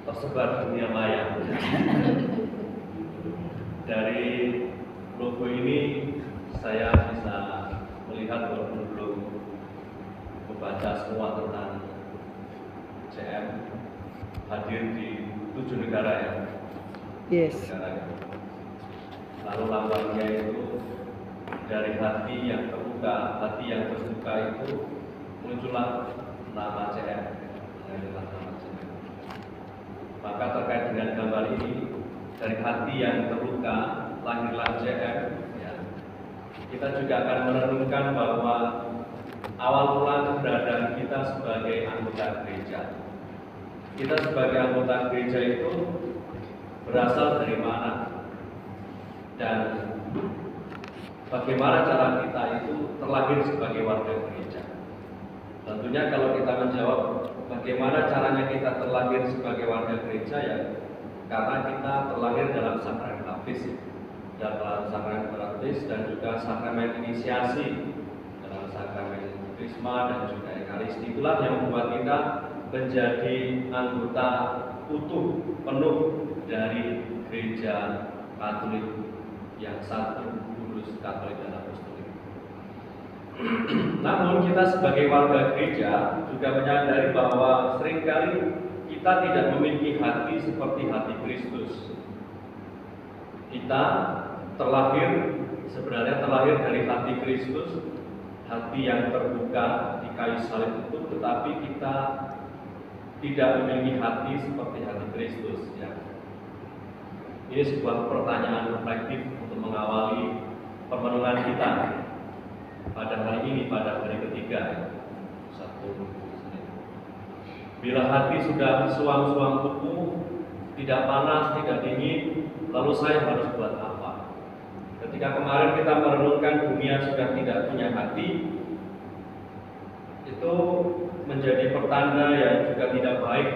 tersebar di dunia maya. Dari logo ini saya bisa melihat walaupun belum membaca semua tentang CM, hadir di 7 negara ya. Yes. Lalu lambangnya itu dari hati yang terbuka, hati yang terbuka itu muncullah nama CM. Maka terkait dengan gambar ini, dari hati yang terluka lahirlah CM ya. Kita juga akan merenungkan bahwa awal mula keberadaan kita sebagai anggota gereja. Kita sebagai anggota gereja itu berasal dari mana? Dan bagaimana cara kita itu terlahir sebagai warga gereja? Tentunya kalau kita menjawab bagaimana caranya kita terlahir sebagai warga gereja ya, karena kita terlahir dalam sakramen baptis, dalam sakramen baptis dan juga sakramen inisiasi, dalam sakramen krisma dan juga ekaristi. Itulah yang membuat kita menjadi anggota utuh penuh dari gereja Katolik yang satu, kudus, Katolik dan Apostolik. Namun kita sebagai warga gereja juga menyadari bahwa seringkali kita tidak memiliki hati seperti hati Kristus. Kita sebenarnya terlahir dari hati Kristus, hati yang terbuka di kayu salib itu, tetapi kita tidak memiliki hati seperti hati Kristus ya. Ini sebuah pertanyaan reflektif untuk mengawali permenungan kita pada hari ini, pada hari ketiga ya. Bila hati sudah suam-suam beku, tidak panas, tidak dingin, lalu saya harus buat apa? Ketika kemarin kita merenungkan dunia sudah tidak punya hati, itu menjadi pertanda yang juga tidak baik.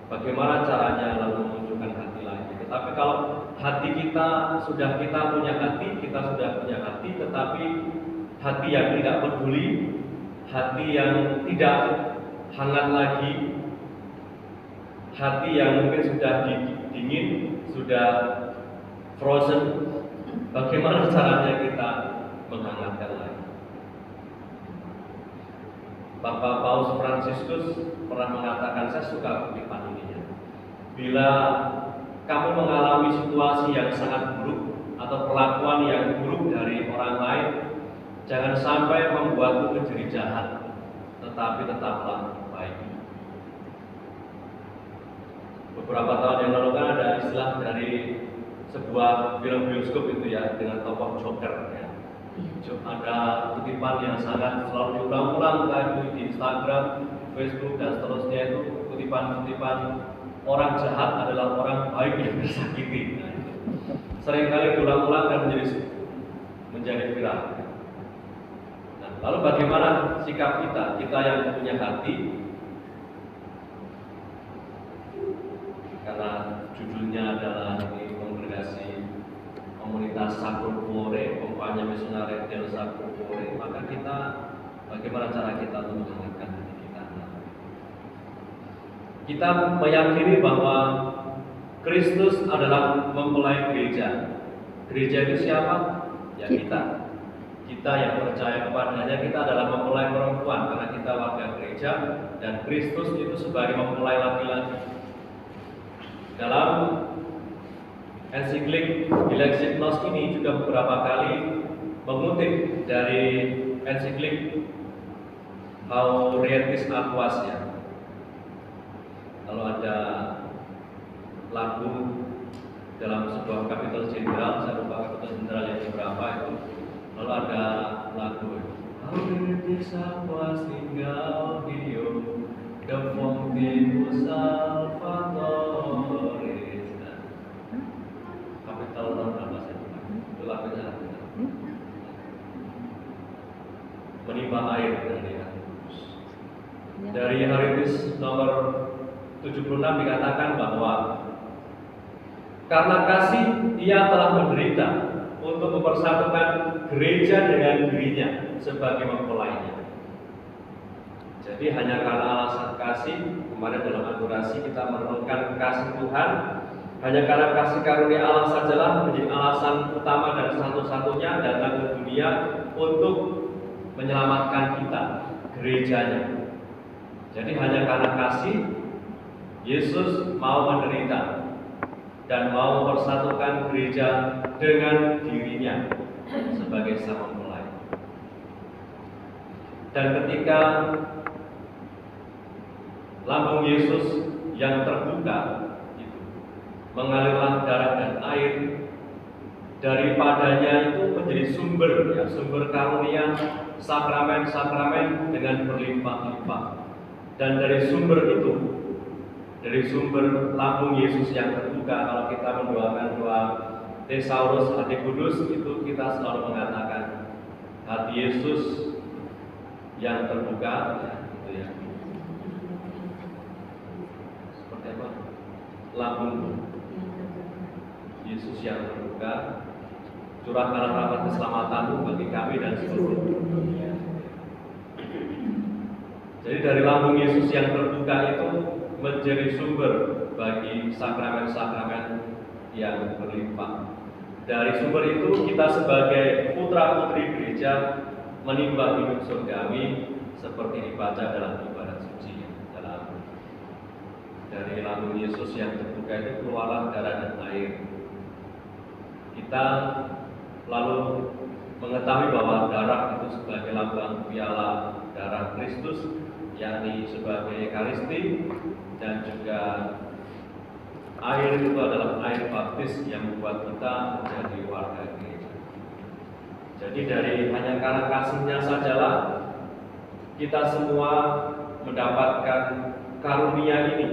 Bagaimana caranya lalu menunjukkan hati lagi? Tetapi kalau hati kita punya hati, tetapi hati yang tidak peduli, hati yang tidak hangat lagi, hati yang mungkin sudah dingin, sudah frozen, bagaimana caranya kita menghangatkan lagi? Bapak Paus Fransiskus pernah mengatakan, saya suka kutipan ini ya. Bila kamu mengalami situasi yang sangat buruk atau perlakuan yang buruk dari orang lain, jangan sampai membuatmu menjadi jahat, tetapi tetaplah baik. Beberapa tahun yang lalu kan ada istilah dari sebuah film bioskop itu ya, dengan tokoh Joker ya. Ada kutipan yang sangat selalu diulang-ulang di Instagram, Facebook dan seterusnya, itu kutipan-kutipan orang jahat adalah orang baik yang tersakiti. Nah, itu seringkali diulang-ulang dan menjadi viral. Nah, lalu bagaimana sikap kita yang punya hati? Karena judulnya adalah ini kongregasi komunitas Sacro Cuore, Compagnia Missionaria del Sacro Cuore, maka kita bagaimana cara kita untuk menghangatkan hati kita? Kita meyakini bahwa Kristus adalah mempelai gereja. Gereja itu siapa? Ya kita. Kita yang percaya kepadanya, kita adalah mempelai perempuan karena kita warga gereja, dan Kristus itu sebagai mempelai laki-laki. Dalam ensiklik Dilexit Nos ini juga beberapa kali mengutip dari ensiklik Haurietis Aquas ya. Kalau ada lagu dalam sebuah kapitel jenderal, saya lupa kapitel jenderal yang berapa itu, lalu ada lagu Haurietis Aquas tinggal hidup de fontibus salvatoris. Kapital tahun berapa saya lupa. Itu lagunya menimba air dari hati kudus. Dari Haurietis nomor 76 dikatakan bahwa karena kasih ia telah menderita untuk mempersatukan gereja dengan dirinya sebagai mempelainya. Jadi hanya karena alasan kasih, kemarin dalam adorasi kita merenungkan kasih Tuhan, hanya karena kasih karunia Allah sajalah menjadi alasan utama dan satu-satunya datang ke dunia untuk menyelamatkan kita, gerejanya. Jadi hanya karena kasih, Yesus mau menderita dan mau mempersatukan gereja dengan dirinya sebagai sang pemulai. Dan ketika lambung Yesus yang terbuka itu mengalirlah darah dan air, daripadanya itu menjadi sumber karunia sakramen-sakramen dengan berlimpah-limpah. Dan dari sumber itu, dari sumber lambung Yesus yang terbuka, kalau kita mendoakan doa Thesaurus Hati Kudus itu kita selalu mengatakan hati Yesus yang terbuka, gitu ya. Seperti apa? Lambung Yesus yang terbuka, curahkanlah rahmat keselamatanmu bagi kami dan seluruh dunia. Jadi dari lambung Yesus yang terbuka itu menjadi sumber bagi sakramen-sakramen yang berlimpah. Dari sumber itu kita sebagai putra-putri gereja menimba hidup surgawi seperti dibaca dalam ibadat suci. Dari lambung Yesus yang terbuka itu keluarlah darah dan air. Kita lalu mengetahui bahwa darah itu sebagai lambang piala darah Kristus, yakni sebagai Ekaristi, dan juga air itu adalah air baptis yang membuat kita menjadi warga gereja. Jadi dari hanya karena kasihnya sajalah kita semua mendapatkan karunia ini.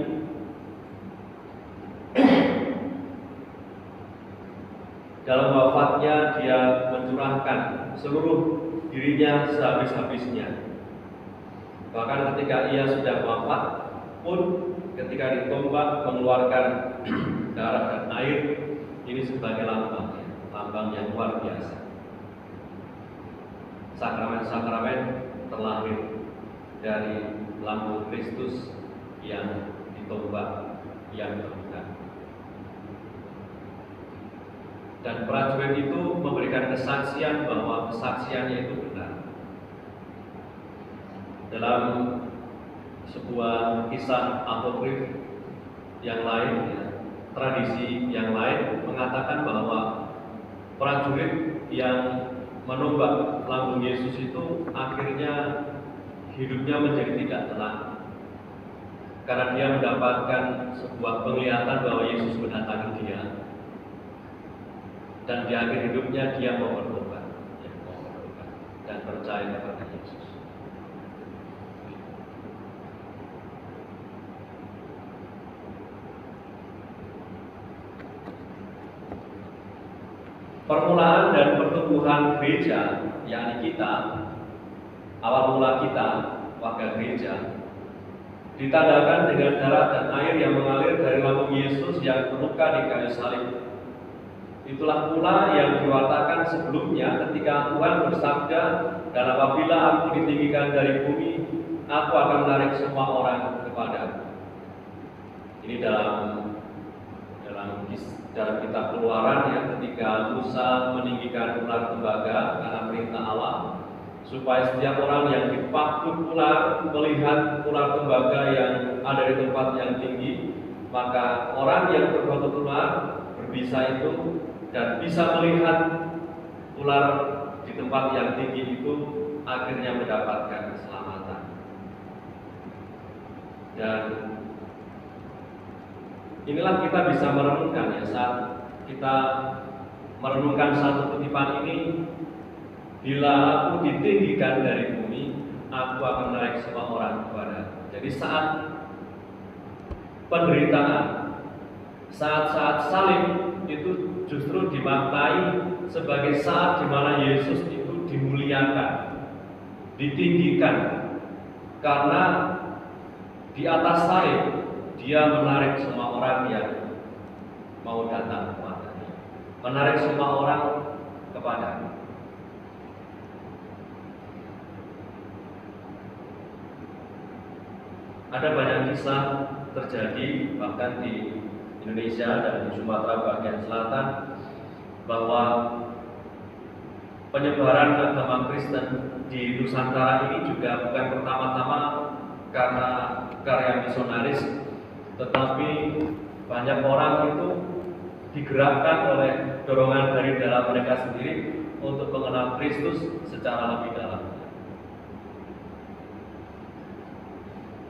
Dalam wafatnya dia mencurahkan seluruh dirinya sehabis-habisnya. Bahkan ketika ia sudah wafat pun, ketika ditombak mengeluarkan darah dan air, ini sebagai lambang yang luar biasa. Sakramen-sakramen terlahir dari lambung Kristus yang ditombak, yang terbuka. Dan prajurit itu memberikan kesaksian bahwa kesaksiannya itu benar. Dalam sebuah kisah apokrif yang lain, tradisi yang lain mengatakan bahwa prajurit yang menombak lambung Yesus itu akhirnya hidupnya menjadi tidak tenang, karena dia mendapatkan sebuah penglihatan bahwa Yesus mendatangi dia. Dan di akhir hidupnya dia mau bertobat dan percaya kepada Yesus. Permulaan dan pertumbuhan gereja, yakni kita, awal mula kita, warga gereja, ditandakan dengan darah dan air yang mengalir dari lambung Yesus yang terluka di kayu salib. Itulah pula yang diwatakan sebelumnya ketika Tuhan bersabda, dan apabila aku ditinggikan dari bumi, aku akan menarik semua orang kepadaku. Ini dalam kitab Keluaran ya, ketika Musa meninggikan ular tembaga karena perintah Allah, supaya setiap orang yang dipakut ular melihat ular tembaga yang ada di tempat yang tinggi, maka orang yang terpakut ular berbisa itu dan bisa melihat ular di tempat yang tinggi itu akhirnya mendapatkan keselamatan. Dan inilah kita bisa merenungkan ya, saat kita merenungkan satu kutipan ini, bila aku ditinggikan dari bumi, aku akan menarik semua orang kepada. Jadi saat penderitaan, saat-saat salib itu justru dimaknai sebagai saat di mana Yesus itu dimuliakan, ditinggikan, karena di atas salib dia menarik semua orang yang mau datang kepadanya, menarik semua orang kepadanya. ada banyak kisah terjadi bahkan di Indonesia dan di Sumatera bagian selatan bahwa penyebaran agama Kristen di Nusantara ini juga bukan pertama-tama karena karya misionaris, tetapi banyak orang itu digerakkan oleh dorongan dari dalam mereka sendiri untuk mengenal Kristus secara lebih dalam.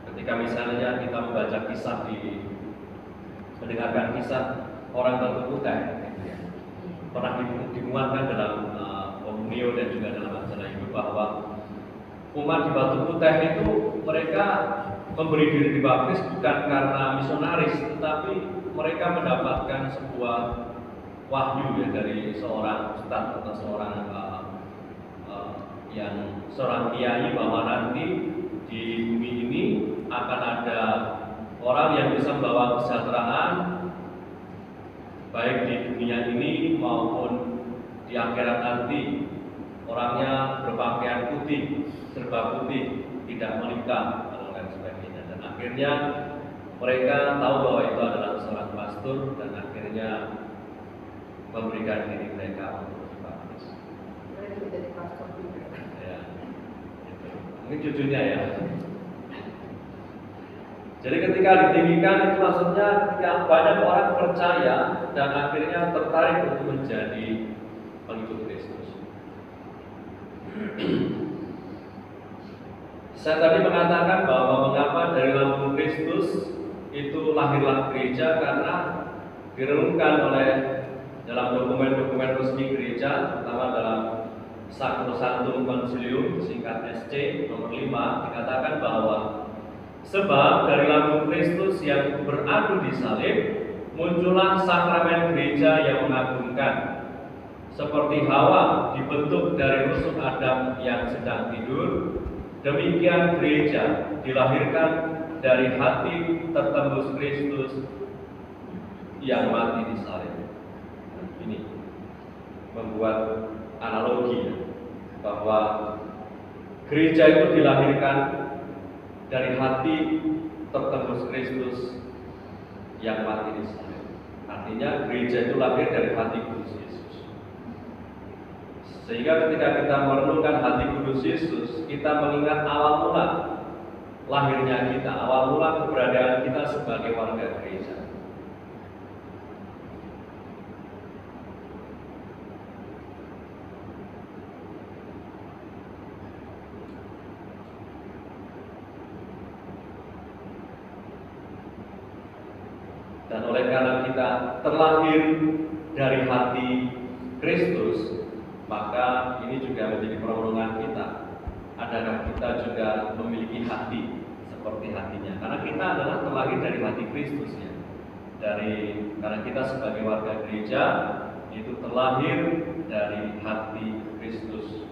Ketika misalnya kita membaca kisah mendengarkan kisah orang Batu Putih, pernah dimuatkan dalam Omnio dan juga dalam majalah Hidup bahwa umat di Batu Putih itu mereka memberi diri dibaptis bukan karena misionaris, tetapi mereka mendapatkan sebuah wahyu ya dari seorang ustaz atau seorang kiai bahwa nanti di bumi ini akan ada orang yang bisa membawa kesejahteraan baik di dunia ini maupun di akhirat nanti. Orangnya berpakaian putih, serba putih, tidak menikah dan lain sebagainya. Dan akhirnya mereka tahu bahwa itu adalah seorang pastor dan akhirnya memberikan diri mereka untuk dibaptis. Mereka jadi pastor juga. Ya, itu. Ini cucunya ya. Jadi ketika ditinggikan itu maksudnya ketika banyak orang percaya dan akhirnya tertarik untuk menjadi pengikut Kristus. Saya tadi mengatakan bahwa mengapa dari lambung Kristus itu lahirlah gereja karena direnungkan oleh dalam dokumen-dokumen resmi gereja, terutama dalam Sacrosanctum Concilium singkat SC nomor 5 dikatakan bahwa sebab dari lambung Kristus yang beradu di salib muncullah sakramen gereja yang mengagumkan. Seperti Hawa dibentuk dari rusuk Adam yang sedang tidur, demikian gereja dilahirkan dari hati tertembus Kristus yang mati di salib. Ini membuat analogi bahwa gereja itu dilahirkan dari hati tertembus Kristus yang mati di salib. Artinya gereja itu lahir dari hati kudus Yesus. Sehingga ketika kita merenungkan hati kudus Yesus, kita mengingat awal mula lahirnya kita, awal mula keberadaan kita sebagai warga gereja. Dan oleh karena kita terlahir dari hati Kristus, maka ini juga menjadi perlindungan kita. Adakah kita juga memiliki hati seperti hatinya? Karena kita adalah terlahir dari hati Kristus ya. Karena kita sebagai warga gereja itu terlahir dari hati Kristus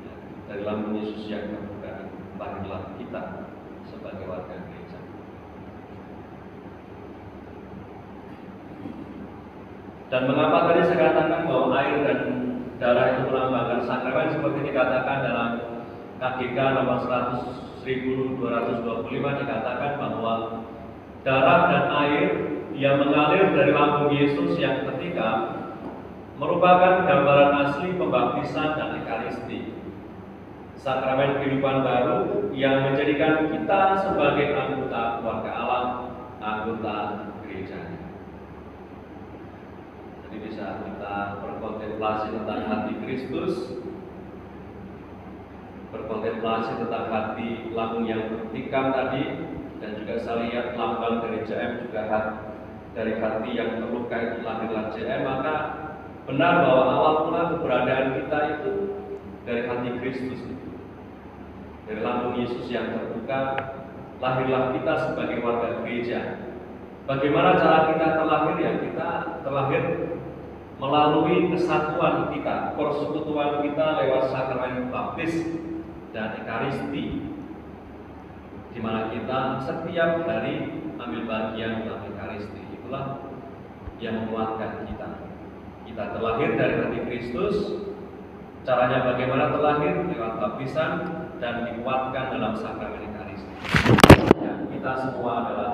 ya. Dari lambung Yesus yang terbuka, lahirlah kita sebagai warga gereja. Dan mengapa tadi saya katakan bahwa air dan darah itu melambangkan sakramen seperti dikatakan dalam KGK nomor 1225 dikatakan bahwa darah dan air yang mengalir dari lambung Yesus yang ketika merupakan gambaran asli pembaptisan dan ekaristi. Sakramen kehidupan baru yang menjadikan kita sebagai anggota keluarga Allah, anggota gereja. Jadi bisa kita berkontemplasi tentang hati Kristus, berkontemplasi tentang hati lambung yang tertikam tadi, dan juga saya lihat lambang dari JM juga dari hati yang terluka itu lahirlah JM. Maka benar bahwa awal mula keberadaan kita itu dari hati Kristus itu. Dari lambung Yesus yang terbuka lahirlah kita sebagai warga gereja. Bagaimana cara kita terlahir ya? Kita terlahir melalui kesatuan kita, persekutuan kita lewat sakramen baptis dan ekaristi, di mana kita setiap hari ambil bagian dalam ekaristi. Itulah yang menguatkan kita. Kita terlahir dari hati Kristus. Caranya bagaimana terlahir? Lewat baptisan dan dikuatkan dalam sakramen ekaristi. Ya, kita kita semua adalah